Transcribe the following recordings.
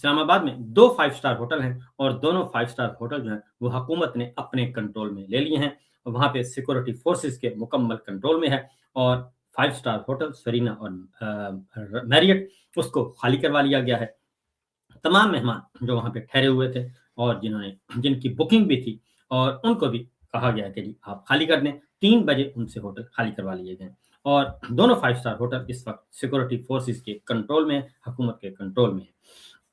اسلام آباد میں 2 5 star hotel ہیں اور دونوں 5 اسٹار ہوٹل جو ہیں وہ حکومت نے اپنے کنٹرول میں لے لیے ہیں، اور وہاں پہ سیکورٹی فورسز کے مکمل کنٹرول میں ہے، اور 5 اسٹار ہوٹل سرینا اور میریٹ اس کو خالی کروا لیا گیا ہے۔ تمام مہمان جو وہاں پہ ٹھہرے ہوئے تھے اور جن کی بکنگ بھی تھی، اور ان کو بھی کہا گیا کہ جی آپ خالی کر دیں، 3 بجے ان سے ہوٹل خالی کروا لیے گئے، اور دونوں 5 اسٹار ہوٹل اس وقت سیکورٹی فورسز کے کنٹرول میں، حکومت کے کنٹرول میں ہے۔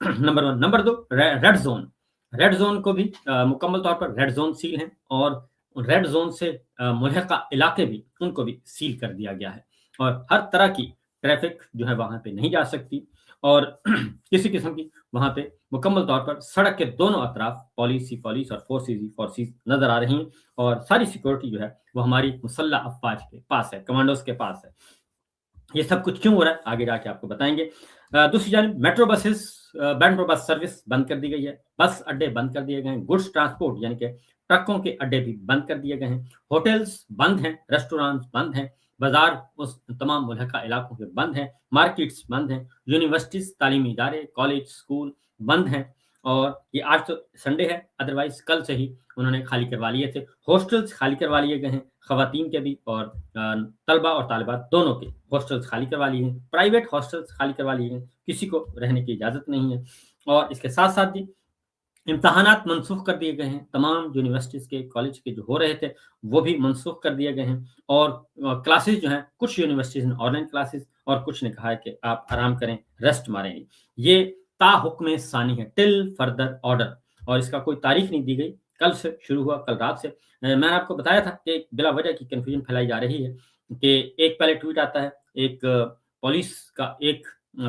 Number 1۔ Number 2، red zone. Red zone کو بھی مکمل طور پر ریڈ زون سیل ہیں، اور ریڈ زون سے ملحقہ علاقے بھی ان کو بھی سیل کر دیا گیا ہے، اور ہر طرح کی ٹریفک جو ہے وہاں پہ نہیں جا سکتی، اور کسی قسم کی وہاں پہ مکمل طور پر سڑک کے دونوں اطراف پولیس اور فورسز نظر آ رہی ہیں، اور ساری سیکورٹی جو ہے وہ ہماری مسلح افواج کے پاس ہے، کمانڈوز کے پاس ہے۔ یہ سب کچھ کیوں ہو رہا ہے آگے جا کے آپ کو بتائیں گے۔ دوسری جانب میٹرو بس سروس بند کر دی گئی ہے، بس اڈے بند کر دیے گئے ہیں، گڈس ٹرانسپورٹ یعنی کہ ٹرکوں کے اڈے بھی بند کر دیے گئے ہیں، ہوٹلز بند ہیں، ریسٹورانٹ بند ہیں، بازار اس تمام ملحقہ علاقوں کے بند ہیں، مارکیٹس بند ہیں، یونیورسٹیز، تعلیمی ادارے، کالج، اسکول بند ہیں، اور یہ آج تو سنڈے ہے، ادروائز کل سے ہی انہوں نے خالی کروا لیے تھے۔ ہاسٹلس خالی کروا لیے گئے ہیں، خواتین کے بھی اور طلبہ اور طالبات دونوں کے ہاسٹلس خالی کروا لیے ہیں، پرائیویٹ ہاسٹلس خالی کروا لیے ہیں، کسی کو رہنے کی اجازت نہیں ہے، اور اس کے ساتھ ساتھ بھی امتحانات منسوخ کر دیے گئے ہیں، تمام یونیورسٹیز کے کالج کے جو ہو رہے تھے وہ بھی منسوخ کر دیے گئے ہیں، اور کلاسز جو ہیں کچھ یونیورسٹیز نے آن لائن کلاسز، اور کچھ نے کہا ہے کہ آپ آرام کریں، ریسٹ ماریں گے۔ یہ تا حکم ثانی ہے، ٹل فردر آرڈر، اور اس کا کوئی تاریخ نہیں دی گئی، کل سے شروع ہوا، کل رات سے۔ میں نے آپ کو بتایا تھا کہ بلا وجہ کی کنفیوژن پھیلائی جا رہی ہے، کہ ایک پہلے ٹویٹ آتا ہے، ایک پولیس کا ایک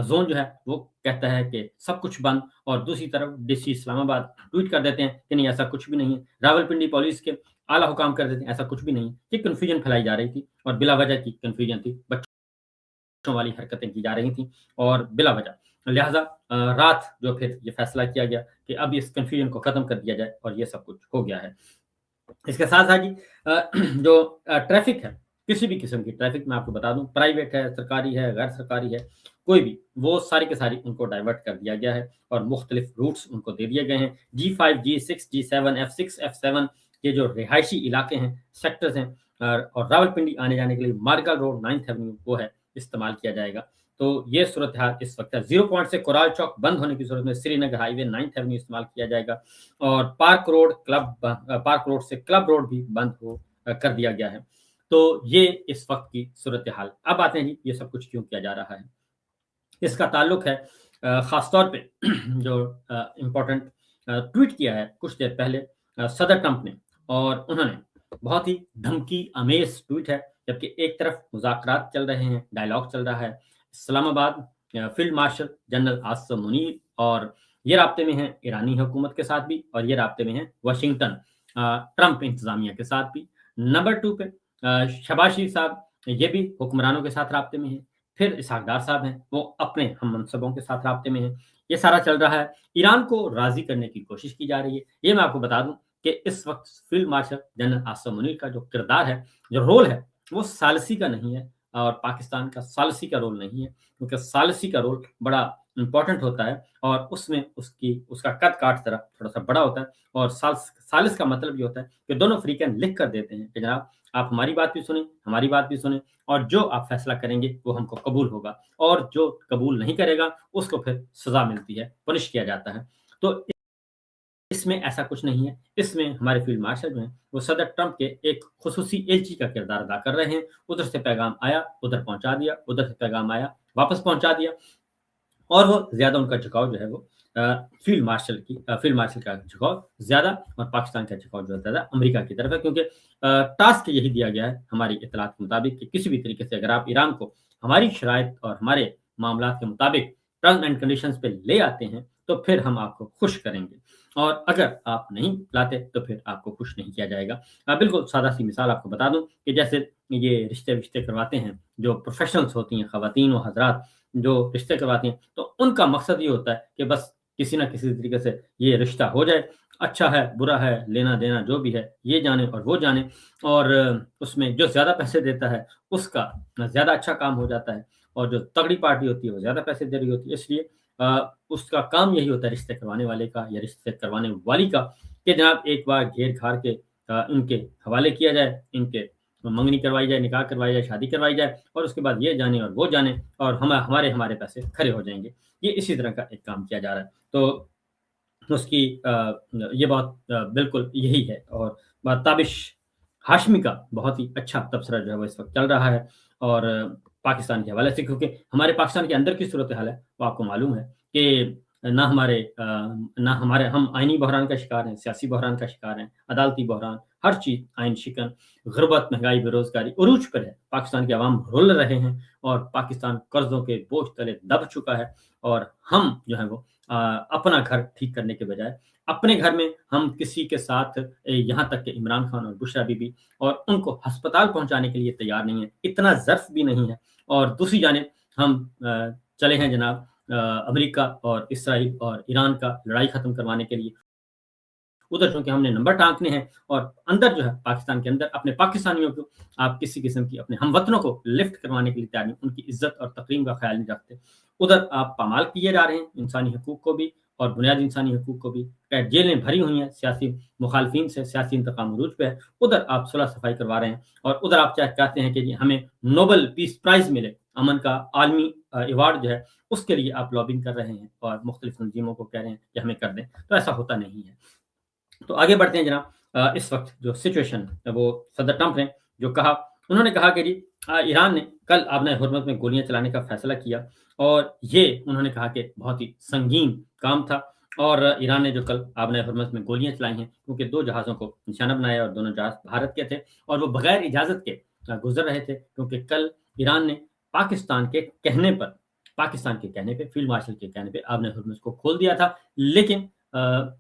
زون جو ہے وہ کہتا ہے کہ سب کچھ بند، اور دوسری طرف ڈی سی اسلام آباد ٹویٹ کر دیتے ہیں کہ نہیں ایسا کچھ بھی نہیں ہے، راولپنڈی پولیس کے اعلیٰ حکام کر دیتے ہیں ایسا کچھ بھی نہیں ہے۔ یہ کنفیوژن پھیلائی جا رہی تھی، اور بلا وجہ کی کنفیوژن تھی، بچوں والی حرکتیں کی جا رہی تھیں، اور بلا وجہ، لہٰذا رات جو پھر یہ فیصلہ کیا گیا کہ اب اس کنفیوژن کو ختم کر دیا جائے، اور یہ سب کچھ ہو گیا ہے۔ اس کے ساتھ ساتھ جو ٹریفک ہے، کسی بھی قسم کی ٹریفک میں آپ کو بتا دوں، پرائیویٹ ہے، سرکاری ہے، غیر سرکاری ہے، کوئی بھی، وہ ساری کے ساری ان کو ڈائیورٹ کر دیا گیا ہے، اور مختلف روٹس ان کو دے دیے گئے ہیں۔ G5 G6 G7 F6 F7 یہ جو رہائشی علاقے ہیں، سیکٹرز ہیں، اور راولپنڈی آنے جانے کے لیے مارگل روڈ 9th ایونیو وہ ہے استعمال کیا جائے گا۔ تو یہ صورتحال اس وقت ہے۔ 0 پوائنٹ سے کورال چوک بند ہونے کی صورت میں سری نگر ہائی وے 9th ایونیو استعمال کیا جائے گا، اور پارک روڈ سے کلب روڈ بھی بند کر دیا گیا ہے۔ تو یہ اس وقت کی صورتحال۔ اب آتے ہیں جی یہ سب کچھ کیوں کیا جا رہا ہے۔ اس کا تعلق ہے خاص طور پہ جو امپورٹنٹ ٹویٹ کیا ہے کچھ دیر پہلے صدر ٹرمپ نے، اور انہوں نے بہت ہی دھمکی آمیز ٹویٹ ہے، جبکہ ایک طرف مذاکرات چل رہے ہیں، ڈائلاگ چل رہا ہے، اسلام آباد field marshal general Asim Munir اور یہ رابطے میں ہیں ایرانی حکومت کے ساتھ بھی، اور یہ رابطے میں ہیں واشنگٹن ٹرمپ انتظامیہ کے ساتھ بھی۔ نمبر 2 پہ شہباز شریف صاحب یہ بھی حکمرانوں کے ساتھ رابطے میں ہیں، پھر اسحاق ڈار صاحب ہیں وہ اپنے ہم منصبوں کے ساتھ رابطے میں ہیں۔ یہ سارا چل رہا ہے، ایران کو راضی کرنے کی کوشش کی جا رہی ہے۔ یہ میں آپ کو بتا دوں کہ اس وقت field marshal general Asim Munir کا جو کردار ہے، جو رول ہے، وہ ثالثی کا نہیں ہے، اور پاکستان کا ثالثی کا رول نہیں ہے، کیونکہ ثالثی کا رول بڑا امپورٹنٹ ہوتا ہے، اور اس میں اس کا قد کاٹ طرح تھوڑا سا بڑا ہوتا ہے، اور ثالث کا مطلب یہ ہوتا ہے کہ دونوں فریقین لکھ کر دیتے ہیں کہ جناب آپ ہماری بات بھی سنیں، ہماری بات بھی سنیں، اور جو آپ فیصلہ کریں گے وہ ہم کو قبول ہوگا، اور جو قبول نہیں کرے گا اس کو پھر سزا ملتی ہے، پنش کیا جاتا ہے۔ تو اس میں ایسا کچھ نہیں ہے، اس میں ہمارے فیلڈ مارشل جو ہیں وہ صدر ٹرمپ کے ایک خصوصی ایلچی کا کردار ادا کر رہے ہیں، ادھر سے پیغام آیا ادھر پہنچا دیا، ادھر سے پیغام آیا واپس پہنچا دیا، اور وہ زیادہ ان کا جھکاؤ جو ہے وہ فیلڈ مارشل کا جھکاؤ زیادہ، اور پاکستان کا جھکاؤ جو ہے زیادہ امریکہ کی طرف ہے، کیونکہ ٹاسک یہی دیا گیا ہے ہماری اطلاعات کے مطابق کہ کسی بھی طریقے سے اگر آپ ایران کو ہماری شرائط اور ہمارے معاملات کے مطابق ٹرمز اینڈ کنڈیشنز پہ لے آتے ہیں تو پھر ہم آپ کو خوش کریں گے، اور اگر آپ نہیں لاتے تو پھر آپ کو خوش نہیں کیا جائے گا۔ بالکل سادہ سی مثال آپ کو بتا دوں کہ جیسے یہ رشتے کرواتے ہیں جو پروفیشنلز ہوتی ہیں، خواتین و حضرات جو رشتے کرواتی ہیں، تو ان کا مقصد یہ ہوتا ہے کہ بس کسی نہ کسی طریقے سے یہ رشتہ ہو جائے، اچھا ہے برا ہے لینا دینا جو بھی ہے یہ جانے اور وہ جانے، اور اس میں جو زیادہ پیسے دیتا ہے اس کا زیادہ اچھا کام ہو جاتا ہے، اور جو تگڑی پارٹی ہوتی ہے وہ زیادہ پیسے دے رہی ہوتی ہے، اس لیے اس کا کام یہی ہوتا ہے رشتے کروانے والے کا یا رشتے کروانے والی کا کہ جناب ایک بار گھیر گھار کے ان کے حوالے کیا جائے، ان کے منگنی کروائی جائے، نکاح کروائی جائے، شادی کروائی جائے، اور اس کے بعد یہ جانے اور وہ جانے، اور ہمارے پیسے کھڑے ہو جائیں گے۔ یہ اسی طرح کا ایک کام کیا جا رہا ہے۔ تو اس کی یہ بات بالکل یہی ہے، اور تابش ہاشمی کا بہت ہی اچھا تبصرہ جو ہے وہ اس وقت چل رہا ہے، اور پاکستان کے حوالے سے، کیونکہ ہمارے پاکستان کے اندر کی صورتحال ہے وہ آپ کو معلوم ہے کہ نہ ہمارے ہم آئینی بحران کا شکار ہیں، سیاسی بحران کا شکار ہیں، عدالتی بحران، ہر چیز آئین شکن، غربت، مہنگائی، بے روزگاری عروج پر ہے۔ پاکستان کے عوام رول رہے ہیں، اور پاکستان قرضوں کے بوجھ تلے دب چکا ہے، اور ہم جو ہے وہ اپنا گھر ٹھیک کرنے کے بجائے اپنے گھر میں ہم کسی کے ساتھ یہاں تک کہ عمران خان اور بشرا بی بی اور ان کو ہسپتال پہنچانے کے لیے تیار نہیں ہے، اتنا ظرف بھی نہیں ہے۔ اور دوسری جانب ہم چلے ہیں جناب امریکہ اور اسرائیل اور ایران کا لڑائی ختم کروانے کے لیے۔ ادھر چونکہ ہم نے نمبر ٹانکنے ہیں، اور اندر جو ہے پاکستان کے اندر اپنے پاکستانیوں کو آپ کسی قسم کی اپنے ہم وطنوں کو لفٹ کروانے کے لیے تیار نہیں، ان کی عزت اور تقریم کا خیال نہیں رکھتے۔ ادھر آپ پامال کیے جا رہے ہیں انسانی حقوق کو بھی اور بنیادی انسانی حقوق کو بھی، جیلیں بھری ہوئی ہیں سیاسی مخالفین سے، سیاسی انتقام عروج پہ ہے۔ ادھر آپ صلح صفائی کروا رہے ہیں، اور ادھر آپ چاہتے ہیں کہ جی ہمیں نوبل پیس پرائز ملے، امن کا عالمی ایوارڈ جو ہے اس کے لیے آپ لابنگ کر رہے ہیں، اور مختلف تنظیموں کو کہہ رہے ہیں کہ ہمیں کر دیں۔ تو ایسا ہوتا نہیں ہے۔ تو آگے بڑھتے ہیں جناب۔ اس وقت جو سچویشن وہ صدر ٹرمپ نے جو کہا، انہوں نے کہا کہ جی ایران نے کل آبنۂ حرمت میں گولیاں چلانے کا فیصلہ کیا، اور یہ انہوں نے کہا کہ بہت ہی سنگین کام تھا، اور ایران نے جو کل آبنۂ حرمت میں گولیاں چلائی ہیں، کیونکہ 2 جہازوں کو نشانہ بنایا، اور دونوں جہاز بھارت کے تھے، اور وہ بغیر اجازت کے گزر رہے تھے، کیونکہ کل ایران نے پاکستان کے کہنے پہ فیلڈ مارشل کے کہنے پہ آبنۂ حرمت کو کھول دیا تھا، لیکن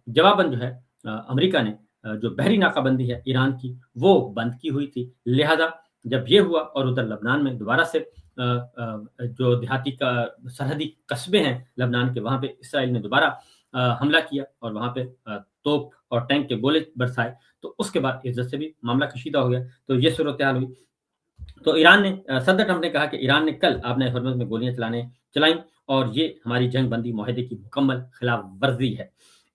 جواباً جو ہے امریکہ نے جو بحری ناکہ بندی ہے ایران کی وہ بند کی ہوئی تھی۔ لہذا جب یہ ہوا، اور ادھر لبنان میں دوبارہ سے جو دیہاتی کا سرحدی قصبے ہیں لبنان کے، وہاں پہ اسرائیل نے دوبارہ حملہ کیا، اور وہاں پہ توپ اور ٹینک کے گولے برسائے، تو اس کے بعد عزت سے بھی معاملہ کشیدہ ہو گیا۔ تو یہ صورتحال ہوئی۔ تو ایران نے صدر ٹرمپ نے کہا کہ ایران نے کل آبنۂ حرمت میں گولیاں چلائیں، اور یہ ہماری جنگ بندی معاہدے کی مکمل خلاف ورزی ہے۔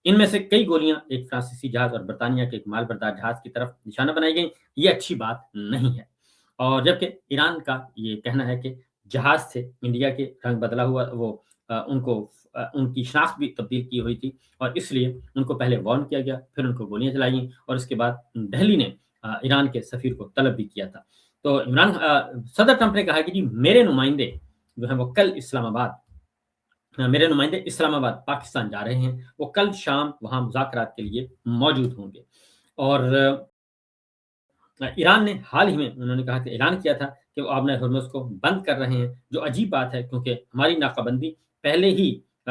ان میں سے کئی گولیاں ایک فرانسیسی جہاز اور برطانیہ کے ایک مال بردار جہاز کی طرف نشانہ بنائی گئیں، یہ اچھی بات نہیں ہے۔ اور جبکہ ایران کا یہ کہنا ہے کہ جہاز سے انڈیا کے رنگ بدلا ہوا، وہ ان کی شناخت بھی تبدیل کی ہوئی تھی، اور اس لیے ان کو پہلے وارن کیا گیا، پھر ان کو گولیاں چلائی گئیں، اور اس کے بعد دہلی نے ایران کے سفیر کو طلب بھی کیا تھا۔ تو صدر ٹرمپ نے کہا کہ جی میرے نمائندے جو ہیں وہ کل اسلام آباد پاکستان جا رہے ہیں، وہ کل شام وہاں مذاکرات کے لیے موجود ہوں گے۔ اور ایران نے حال ہی میں انہوں نے کہا کہ اعلان کیا تھا کہ وہ آبنۂ ہرمز کو بند کر رہے ہیں، جو عجیب بات ہے، کیونکہ ہماری ناکہ بندی پہلے ہی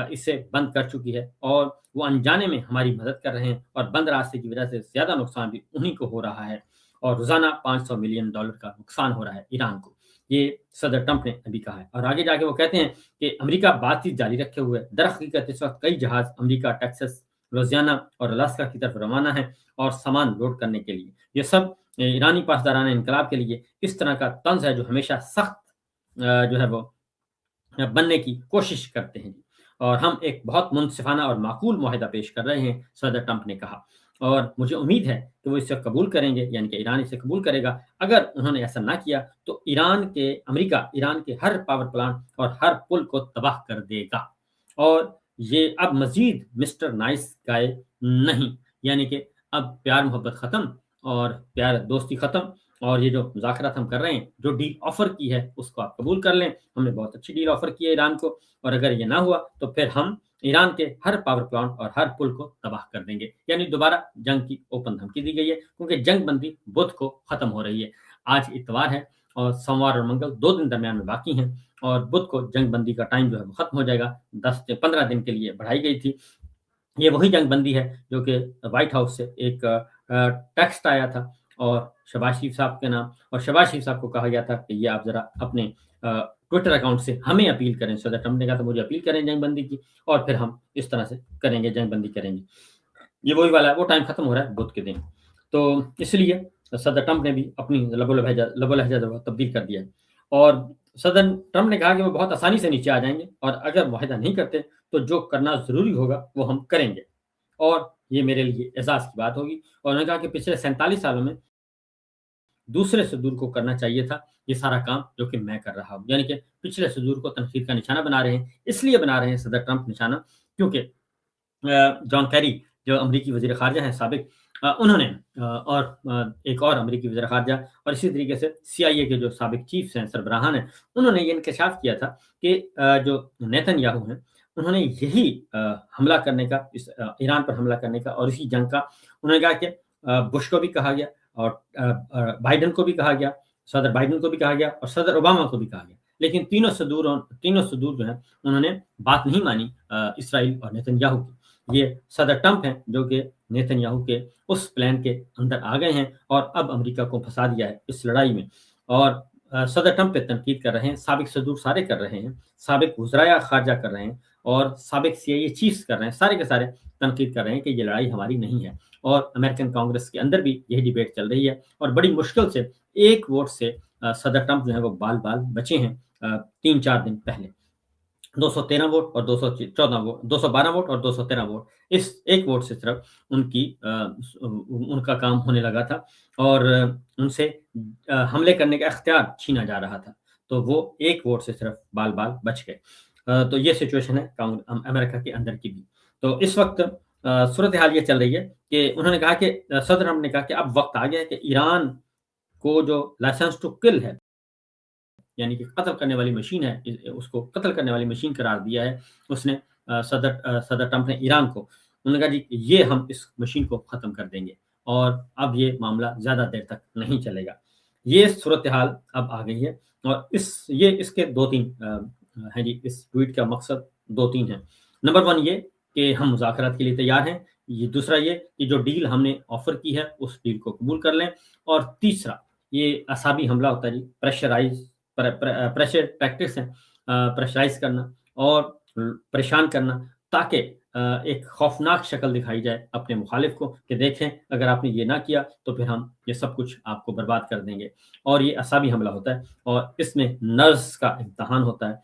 اسے بند کر چکی ہے، اور وہ انجانے میں ہماری مدد کر رہے ہیں، اور بند راستے کی وجہ سے زیادہ نقصان بھی انہی کو ہو رہا ہے، اور روزانہ $500 ملین کا نقصان ہو رہا ہے ایران کو۔ یہ صدر ٹرمپ نے ابھی کہا ہے، اور آگے جا کے وہ کہتے ہیں کہ امریکہ بات چیت جاری رکھے ہوئے، در حقیقت اس وقت کئی جہاز امریکہ، ٹیکساس، لوزیانہ اور الاسکا کی طرف روانہ ہیں، اور سامان لوڈ کرنے کے لیے۔ یہ سب ایرانی پاسدارانہ انقلاب کے لیے اس طرح کا طنز ہے جو ہمیشہ سخت جو ہے وہ بننے کی کوشش کرتے ہیں، اور ہم ایک بہت منصفانہ اور معقول معاہدہ پیش کر رہے ہیں، صدر ٹرمپ نے کہا، اور مجھے امید ہے کہ وہ اسے قبول کریں گے، یعنی کہ ایران اسے قبول کرے گا۔ اگر انہوں نے ایسا نہ کیا تو امریکہ ایران کے ہر پاور پلانٹ اور ہر پل کو تباہ کر دے گا، اور یہ اب مزید مسٹر نائس گائے نہیں، یعنی کہ اب پیار محبت ختم، اور پیار دوستی ختم، اور یہ جو مذاکرات ہم کر رہے ہیں، جو ڈیل آفر کی ہے اس کو آپ قبول کر لیں، ہم نے بہت اچھی ڈیل آفر کی ہے ایران کو، اور اگر یہ نہ ہوا تو پھر ہم ایران کے ہر پاور پلانٹ اور ہر پل کو تباہ کر دیں گے، یعنی دوبارہ جنگ کی اوپن دھمکی دی گئی ہے، کیونکہ جنگ بندی بدھ کو ختم ہو رہی ہے۔ آج اتوار ہے، اور سوموار اور منگل 2 دن درمیان میں باقی ہیں، اور بدھ کو جنگ بندی کا ٹائم جو ہے وہ ختم ہو جائے گا، 10 سے 15 دن کے لیے بڑھائی گئی تھی۔ یہ وہی جنگ بندی ہے جو کہ وائٹ ہاؤس سے ایک ٹیکسٹ آیا تھا، اور شہباز شریف صاحب کے نام، اور شہباز شریف صاحب کو کہا گیا تھا کہ یہ آپ ذرا اپنے ٹویٹر اکاؤنٹ سے ہمیں اپیل کریں۔ صدر ٹرمپ نے کہا تھا مجھے اپیل کریں جنگ بندی کی، اور پھر ہم اس طرح سے کریں گے، جنگ بندی کریں گے۔ یہ وہی والا ہے، وہ ٹائم ختم ہو رہا ہے بدھ کے دن، تو اس لیے صدر ٹرمپ نے بھی اپنی لب و لہجہ تبدیل کر دیا ہے، اور صدر ٹرمپ نے کہا کہ وہ بہت آسانی سے نیچے آ جائیں گے اور اگر معاہدہ نہیں کرتے تو جو کرنا ضروری ہوگا وہ ہم کریں گے اور یہ میرے لیے اعزاز کی بات ہوگی اور انہوں نے کہا کہ پچھلے 47 سالوں میں دوسرے صدور کو کرنا چاہیے تھا یہ سارا کام جو کہ میں کر رہا ہوں یعنی کہ پچھلے صدور کو تنقید کا نشانہ بنا رہے ہیں اس لیے بنا رہے ہیں صدر ٹرمپ نشانہ کیونکہ جان کیری جو امریکی وزیر خارجہ ہیں سابق انہوں نے اور ایک اور امریکی وزیر خارجہ اور اسی طریقے سے سی آئی اے کے جو سابق چیفز ہیں سربراہان ہیں انہوں نے یہ انکشاف کیا تھا کہ جو نیتن یاہو ہیں انہوں نے یہی حملہ کرنے کا ایران پر حملہ کرنے کا اور اسی جنگ کا انہوں نے کہا کہ بش کو بھی کہا گیا اور بائیڈن کو بھی کہا گیا صدر بائیڈن کو بھی کہا گیا اور صدر اوباما کو بھی کہا گیا لیکن تینوں صدور جو ہیں انہوں نے بات نہیں مانی اسرائیل اور نیتن یاہو کی یہ صدر ٹرمپ ہیں جو کہ نیتن یاہو کے اس پلان کے اندر آ گئے ہیں اور اب امریکہ کو پھنسا دیا ہے اس لڑائی میں اور صدر ٹرمپ پہ تنقید کر رہے ہیں سابق صدور سارے کر رہے ہیں سابق وزرائے خارجہ کر رہے ہیں اور سابق سی آئی اے چیفز کر رہے ہیں سارے کے سارے تنقید کر رہے ہیں کہ یہ لڑائی ہماری نہیں ہے اور امریکن کانگریس کے اندر بھی یہی ڈیبیٹ چل رہی ہے اور بڑی مشکل سے ایک ووٹ سے صدر ٹرمپ جو ہے وہ بال بچے ہیں 3-4 دن پہلے 213 ووٹ اور 214 ووٹ 212 ووٹ اور 213 ووٹ اس ایک ووٹ سے صرف ان کا کام ہونے لگا تھا اور ان سے حملے کرنے کا اختیار چھینا جا رہا تھا تو وہ ایک ووٹ سے صرف بال بچ گئے تو یہ سچویشن ہے امریکہ کے اندر کی بھی تو اس وقت صورتحال یہ چل رہی ہے کہ انہوں نے کہا کہ صدر ٹرمپ نے کہا کہ اب وقت آ گیا ہے کہ ایران کو جو لائسنس ٹو کل ہے یعنی کہ قتل کرنے والی مشین ہے اس کو قتل کرنے والی مشین قرار دیا ہے اس نے صدر ٹرمپ نے ایران کو انہوں نے کہا جی یہ ہم اس مشین کو ختم کر دیں گے اور اب یہ معاملہ زیادہ دیر تک نہیں چلے گا یہ صورتحال اب آ گئی ہے اور اس کے 2-3 ہیں جی اس ٹویٹ کا مقصد 2-3 ہیں نمبر 1 یہ کہ ہم مذاکرات کے لیے تیار ہیں یہ دوسرا یہ کہ جو ڈیل ہم نے آفر کی ہے اس ڈیل کو قبول کر لیں اور تیسرا یہ اعصابی حملہ ہوتا ہے جی پریشر ٹیکٹکس ہیں پریشرائز کرنا اور پریشان کرنا تاکہ ایک خوفناک شکل دکھائی جائے اپنے مخالف کو کہ دیکھیں اگر آپ نے یہ نہ کیا تو پھر ہم یہ سب کچھ آپ کو برباد کر دیں گے اور یہ اعصابی حملہ ہوتا ہے اور اس میں نرس کا امتحان ہوتا ہے